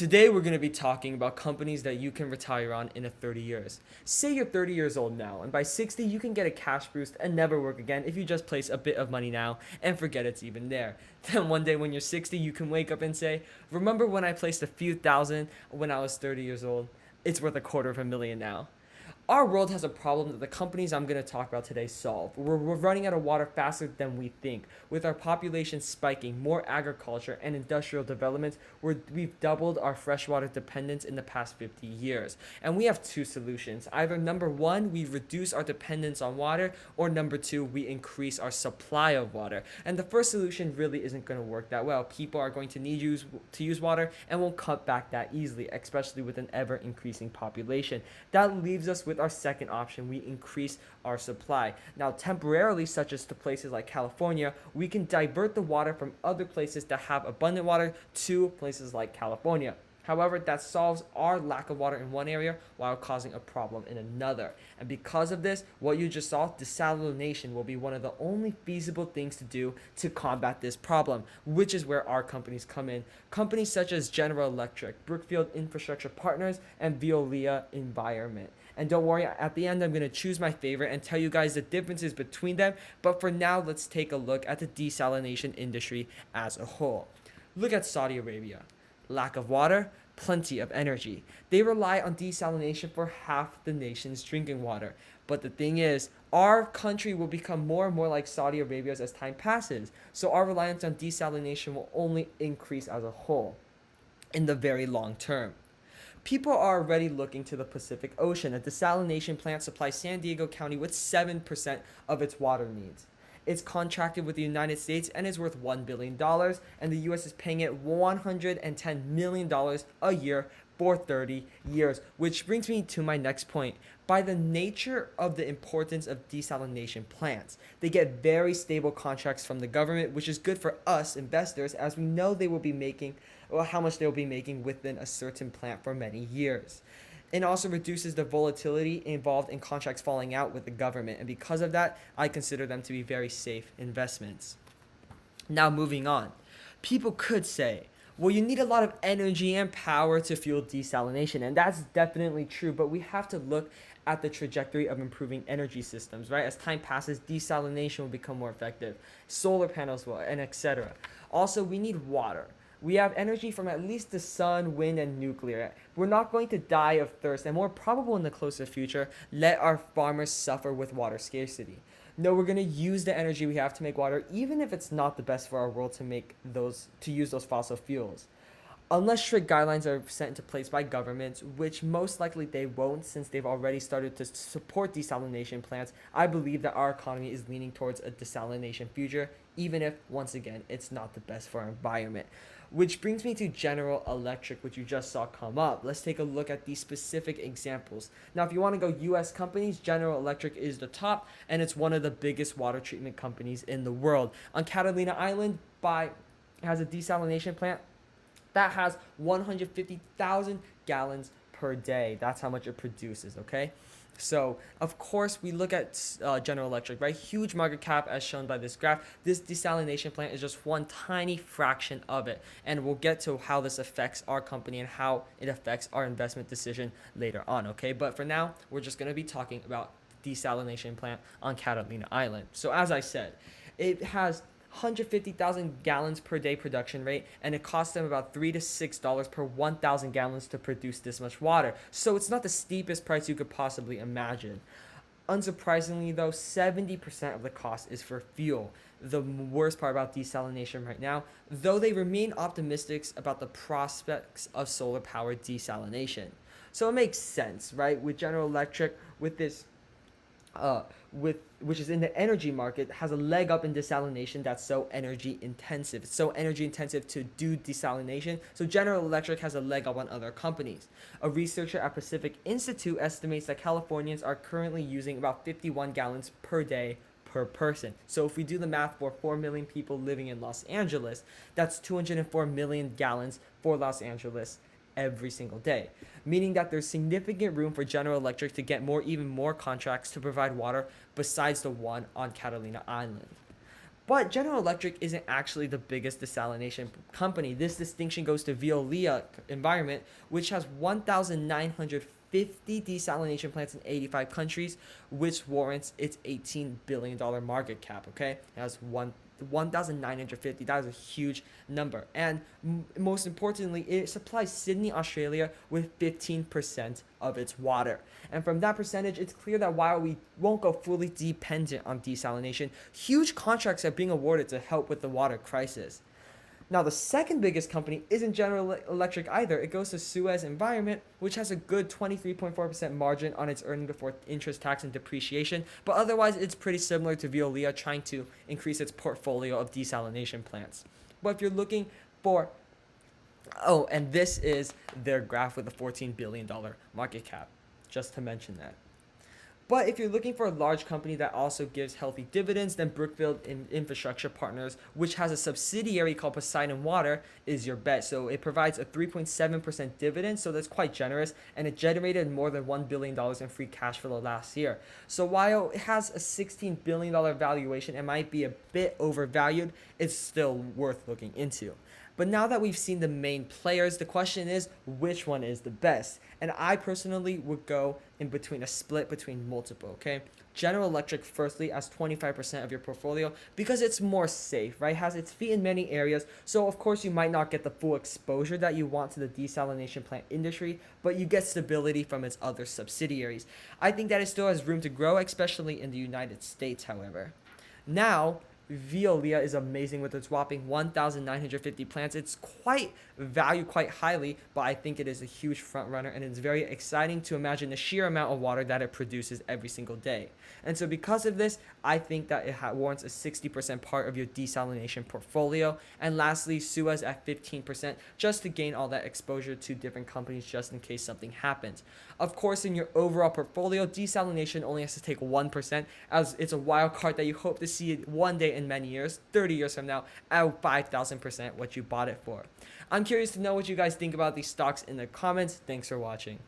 Today we're going to be talking about companies that you can retire on in 30 years. Say you're 30 years old now, and by 60 you can get a cash boost and never work again if you just place a bit of money now and forget it's even there. Then one day when you're 60 you can wake up and say, remember when I placed a few thousand when I was 30 years old? It's worth $250,000 now. Our world has a problem that the companies I'm going to talk about today solve. We're running out of water faster than we think. With our population spiking, more agriculture, and industrial developments, we've doubled our freshwater dependence in the past 50 years. And we have two solutions. Either number one, we reduce our dependence on water, or number two, we increase our supply of water. And the first solution really isn't going to work that well. People are going to need to use water and won't cut back that easily, especially with an ever increasing population. That leaves us with our second option. We increase our supply. Now, temporarily, such as to places like California, we can divert the water from other places that have abundant water to places like California. However, that solves our lack of water in one area while causing a problem in another. And because of this, what you just saw, desalination will be one of the only feasible things to do to combat this problem, which is where our companies come in. Companies such as General Electric, Brookfield Infrastructure Partners, and Veolia Environment. And don't worry, at the end I'm going to choose my favorite and tell you guys the differences between them. But for now, let's take a look at the desalination industry as a whole. Look at Saudi Arabia. Lack of water, plenty of energy. They rely on desalination for half the nation's drinking water. But the thing is, our country will become more and more like Saudi Arabia's as time passes. So our reliance on desalination will only increase as a whole in the very long term. People are already looking to the Pacific Ocean. A desalination plant supplies San Diego County with 7% of its water needs. It's contracted with the United States and is worth $1 billion, and the US is paying it $110 million a year for 30 years. Which brings me to my next point. By the nature of the importance of desalination plants, they get very stable contracts from the government, which is good for us investors as we know they will be making, or how much they will be making within a certain plant for many years. It also reduces the volatility involved in contracts falling out with the government, and because of that, I consider them to be very safe investments. Now moving on. People could say, well, you need a lot of energy and power to fuel desalination, and that's definitely true, but we have to look at the trajectory of improving energy systems, right? As time passes, desalination will become more effective, solar panels will, and etc. Also, we need water. We have energy from at least the sun, wind, and nuclear. We're not going to die of thirst, and more probable in the closer future, let our farmers suffer with water scarcity. No, we're going to use the energy we have to make water, even if it's not the best for our world to use those fossil fuels. Unless strict guidelines are set into place by governments, which most likely they won't since they've already started to support desalination plants, I believe that our economy is leaning towards a desalination future, even if, once again, it's not the best for our environment. Which brings me to General Electric, which you just saw come up. Let's take a look at these specific examples. Now, if you want to go US companies, General Electric is the top, and it's one of the biggest water treatment companies in the world. On Catalina Island, has a desalination plant that has 150,000 gallons per day. That's how much it produces, okay? So, of course, we look at General Electric, right? Huge market cap as shown by this graph. This desalination plant is just one tiny fraction of it. And we'll get to how this affects our company and how it affects our investment decision later on, okay? But for now, we're just going to be talking about desalination plant on Catalina Island. So, as I said, it has 150,000 gallons per day production rate, and it costs them about $3 to $6 per 1,000 gallons to produce this much water. So it's not the steepest price you could possibly imagine. Unsurprisingly, though, 70% of the cost is for fuel. The worst part about desalination right now, though they remain optimistic about the prospects of solar powered desalination. So it makes sense, right? With General Electric, with this which is in the energy market, has a leg up in desalination that's so energy intensive. It's so energy intensive to do desalination, so General Electric has a leg up on other companies. A researcher at Pacific Institute estimates that Californians are currently using about 51 gallons per day per person. So if we do the math for 4 million people living in Los Angeles, that's 204 million gallons for Los Angeles every single day, meaning that there's significant room for General Electric to get even more contracts to provide water besides the one on Catalina Island. But General Electric isn't actually the biggest desalination company. This distinction goes to Veolia Environment, which has 1,950 desalination plants in 85 countries, which warrants its $18 billion market cap. Okay, it has 1,950. That is a huge number. And most importantly, it supplies Sydney, Australia with 15% of its water. And from that percentage, it's clear that while we won't go fully dependent on desalination, huge contracts are being awarded to help with the water crisis. Now, the second biggest company isn't General Electric either. It goes to Suez Environment, which has a good 23.4% margin on its earning before interest, tax, and depreciation. But otherwise, it's pretty similar to Veolia, trying to increase its portfolio of desalination plants. But if you're looking for and this is their graph with a $14 billion market cap, just to mention that. But if you're looking for a large company that also gives healthy dividends, then Brookfield Infrastructure Partners, which has a subsidiary called Poseidon Water, is your bet. So it provides a 3.7% dividend, so that's quite generous, and it generated more than $1 billion in free cash flow last year. So while it has a $16 billion valuation, it might be a bit overvalued, it's still worth looking into. But now that we've seen the main players, the question is, which one is the best? And I personally would go in between a split between multiple, okay? General Electric, firstly, as 25% of your portfolio because it's more safe, right? Has its feet in many areas. So, of course, you might not get the full exposure that you want to the desalination plant industry, but you get stability from its other subsidiaries. I think that it still has room to grow, especially in the United States, however. Now, Veolia is amazing with its whopping 1,950 plants. It's quite valued quite highly, but I think it is a huge front runner, and it's very exciting to imagine the sheer amount of water that it produces every single day. And so because of this, I think that it warrants a 60% part of your desalination portfolio. And lastly, Suez at 15%, just to gain all that exposure to different companies just in case something happens. Of course, in your overall portfolio, desalination only has to take 1%, as it's a wild card that you hope to see one day in many years, 30 years from now, at 5,000% what you bought it for. I'm curious to know what you guys think about these stocks in the comments. Thanks for watching.